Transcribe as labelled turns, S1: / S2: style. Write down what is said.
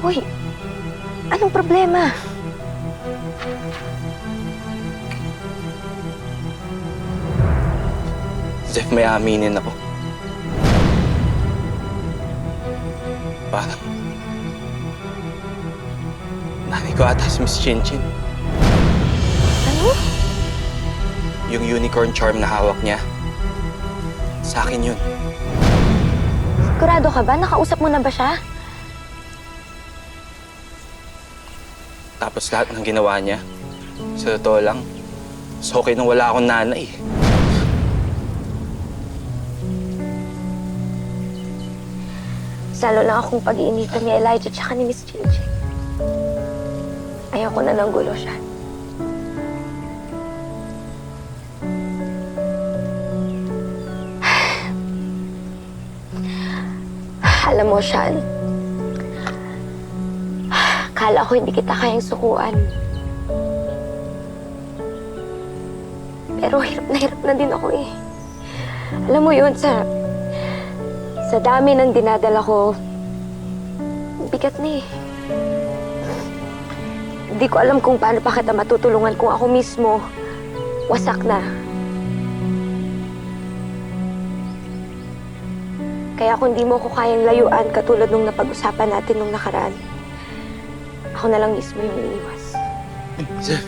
S1: Hoy, anong problema?
S2: Jeff, may aminin ako. Parang... nanay ko ata si Miss Chinchin.
S1: Ano?
S2: Yung unicorn charm na hawak niya. Sa akin yun.
S1: Sigurado ka ba? Nakausap mo na ba siya?
S2: Tapos lahat ng ginawa niya, sa totoo lang, mas okay nung wala akong nanay.
S1: Lalo lang akong pag-iinitan ni Elijah tsaka ni Miss Chinchin. Ayoko na ng gulo siya. Alam mo, Sean, akala ko hindi kita kayang sukuan. Pero hirap na din ako eh. Alam mo yun, sa dami ng dinadala ko, bigat na eh. Hindi ko alam kung paano pa kita matutulungan kung ako mismo wasak na. Kaya kung di mo ko kayang layuan katulad nung napag-usapan natin nung nakaraan, ako na lang mismo yung iiwas.
S2: Jeff,